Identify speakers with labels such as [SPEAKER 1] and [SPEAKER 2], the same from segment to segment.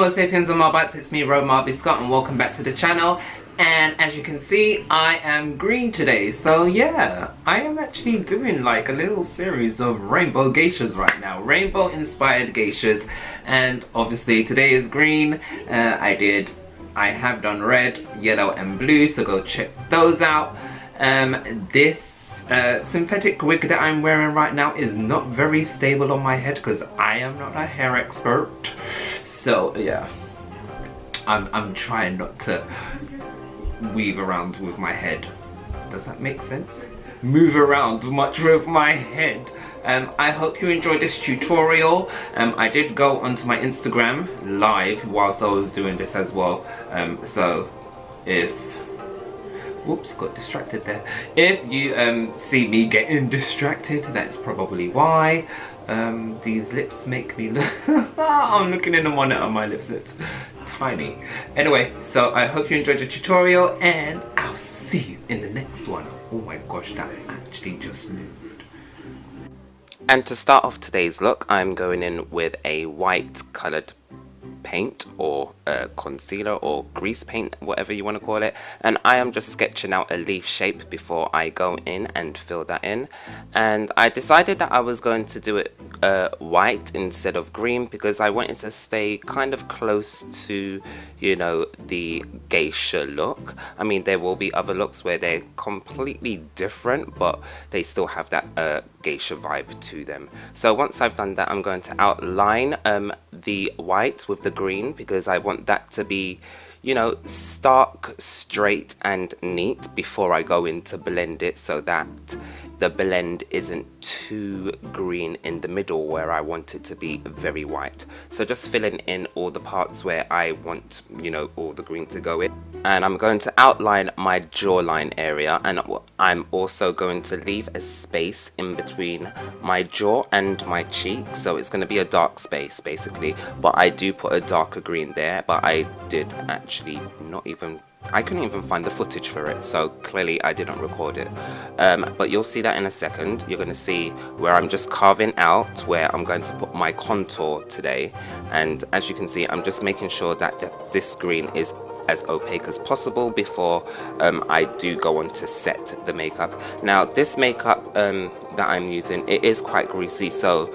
[SPEAKER 1] Homosapiens and Marbatian, it's me, Marbasian, and welcome back to the channel. And as you can see, I am green today. So yeah, I am actually doing like a little series of rainbow geishas right now. Rainbow inspired geishas. And obviously today is green. I have done red, yellow and blue, so go check those out. This synthetic wig that I'm wearing right now is not very stable on my head because I am not a hair expert. So yeah, I'm trying not to weave around with my head. Does that make sense? Move around much with my head. I hope you enjoyed this tutorial. I did go onto my Instagram live whilst I was doing this as well. So if whoops, got distracted there. If you see me getting distracted, that's probably why. These lips make me look I'm looking in the monitor, my lips look tiny. Anyway, so I hope you enjoyed the tutorial and I'll see you in the next one. Oh my gosh, that actually just moved. And to start off today's look, I'm going in with a white coloured paint or concealer or grease paint, whatever you want to call it, and I am just sketching out a leaf shape before I go in and fill that in. And I decided that I was going to do it white instead of green because I wanted to stay kind of close to, you know, the geisha look. I mean, there will be other looks where they're completely different, but they still have that geisha vibe to them. So once I've done that, I'm going to outline the white with the green because I want that to be, you know, stark, straight and neat before I go in to blend it, so that the blend isn't too green in the middle where I want it to be very white. So just filling in all the parts where I want, you know, all the green to go in. And I'm going to outline my jawline area, and I'm also going to leave a space in between my jaw and my cheek, so it's going to be a dark space basically, but I do put a darker green there, but I did actually I couldn't even find the footage for it, so clearly I didn't record it. But you'll see that in a second. You're going to see where I'm just carving out where I'm going to put my contour today. And as you can see, I'm just making sure that this green is as opaque as possible before I do go on to set the makeup. Now this makeup that I'm using, it is quite greasy, so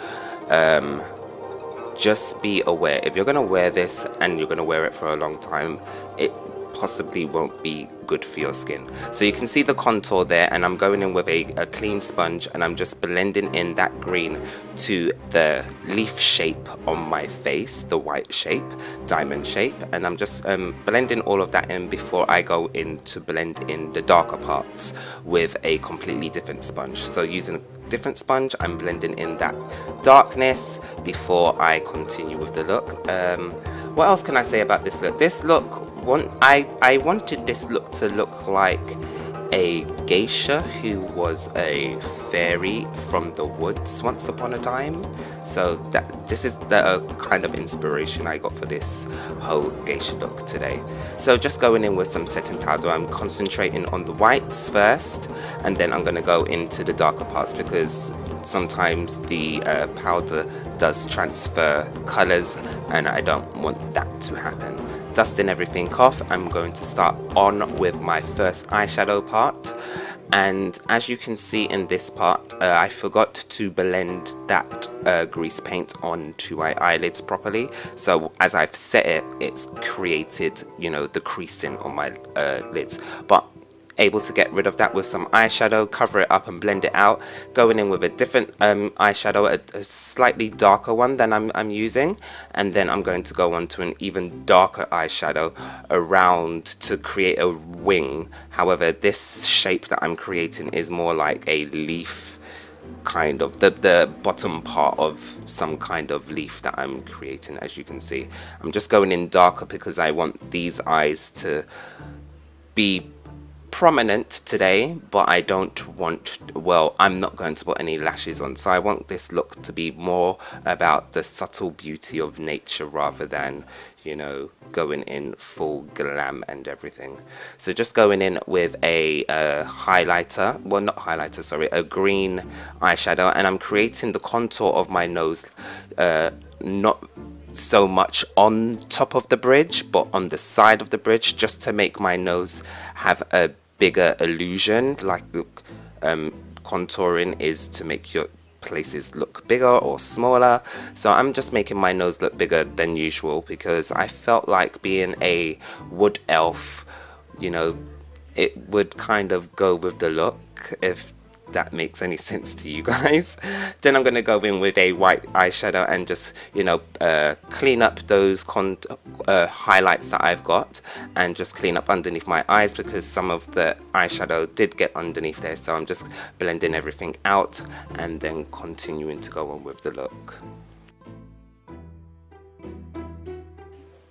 [SPEAKER 1] just be aware. If you're going to wear this and you're going to wear it for a long time, it possibly won't be good for your skin. So you can see the contour there, and I'm going in with a clean sponge and I'm just blending in that green to the leaf shape on my face, the white shape, diamond shape, and I'm just blending all of that in before I go in to blend in the darker parts with a completely different sponge. So using a different sponge, I'm blending in that darkness before I continue with the look. What else can I say about this look? This look, I wanted this look to look like a geisha who was a fairy from the woods once upon a time. So this is the kind of inspiration I got for this whole geisha look today. So just going in with some setting powder, I'm concentrating on the whites first, and then I'm going to go into the darker parts because sometimes the powder does transfer colors and I don't want that to happen. Dusting everything off, I'm going to start on with my first eyeshadow part. And as you can see in this part, I forgot to blend that grease paint onto my eyelids properly. So as I've set it, it's created, you know, the creasing on my lids. But able to get rid of that with some eyeshadow, cover it up and blend it out, going in with a different eyeshadow, a slightly darker one than I'm using, and then I'm going to go on to an even darker eyeshadow around to create a wing. However, this shape that I'm creating is more like a leaf, kind of the bottom part of some kind of leaf that I'm creating. As you can see, I'm just going in darker because I want these eyes to be prominent today, but I don't want, well, I'm not going to put any lashes on, so I want this look to be more about the subtle beauty of nature rather than, you know, going in full glam and everything. So just going in with a highlighter, well, not highlighter, sorry, a green eyeshadow, and I'm creating the contour of my nose, not
[SPEAKER 2] so much on top of the bridge, but on the side of the bridge, just to make my nose have a bigger illusion. Like contouring is to make your places look bigger or smaller, so I'm just making my nose look bigger than usual because I felt like being a wood elf, you know, it would kind of go with the look, if that makes any sense to you guys. Then I'm going to go in with a white eyeshadow and just, you know, clean up those highlights that I've got, and just clean up underneath my eyes because some of the eyeshadow did get underneath there. So I'm just blending everything out and then continuing to go on with the look.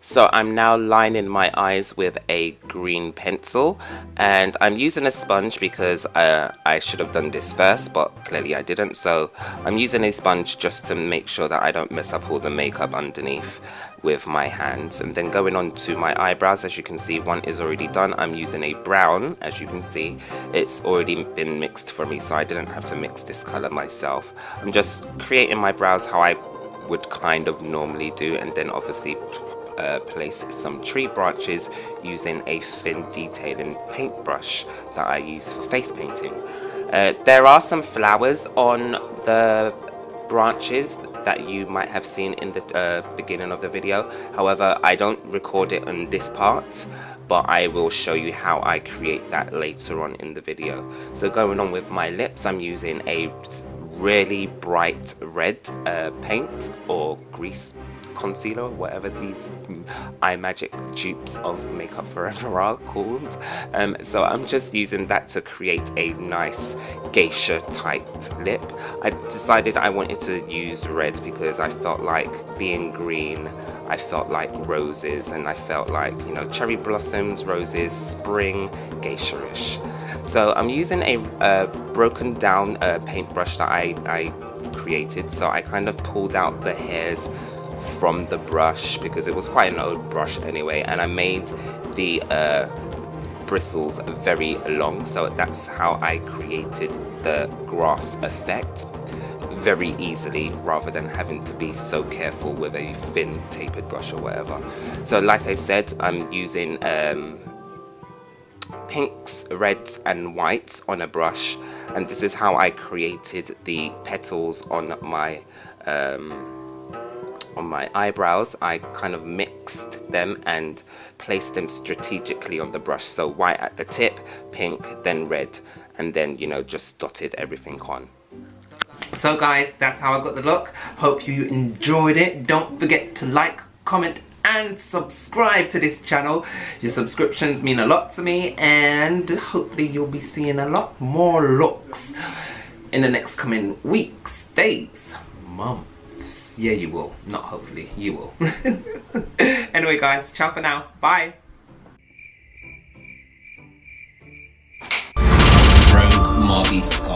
[SPEAKER 2] So I'm now lining my eyes with a green pencil, and I'm using a sponge because I should have done this first, but clearly I didn't. So I'm using a sponge just to make sure that I don't mess up all the makeup underneath with my hands. And then going on to my eyebrows, as you can see, one is already done. I'm using a brown, as you can see, it's already been mixed for me, so I didn't have to mix this color myself. I'm just creating my brows how I would kind of normally do, and then obviously place some tree branches using a thin detailing paintbrush that I use for face painting. There are some flowers on the branches that you might have seen in the beginning of the video. However, I don't record it on this part, but I will show you how I create that later on in the video. So going on with my lips, I'm using a really bright red paint or grease concealer, whatever these eye magic dupes of Makeup Forever are called. So I'm just using that to create a nice geisha type lip. I decided I wanted to use red because I felt like, being green, I felt like roses, and I felt like, you know, cherry blossoms, roses, spring, geisha-ish. So I'm using a broken down paintbrush that I created. So I kind of pulled out the hairs from the brush because it was quite an old brush anyway, and I made the bristles very long, so that's how I created the grass effect very easily, rather than having to be so careful with a thin tapered brush or whatever. So like I said, I'm using pinks, reds and whites on a brush, and this is how I created the petals on my eyebrows. I kind of mixed them and placed them strategically on the brush. So white at the tip, pink, then red, and then, you know, just dotted everything on.
[SPEAKER 1] So guys, that's how I got the look. Hope you enjoyed it. Don't forget to like, comment and subscribe to this channel. Your subscriptions mean a lot to me, and hopefully you'll be seeing a lot more looks in the next coming weeks, days, months. Yeah, you will. Not hopefully, you will. Anyway guys, ciao for now. Bye. Rogue Marbasian.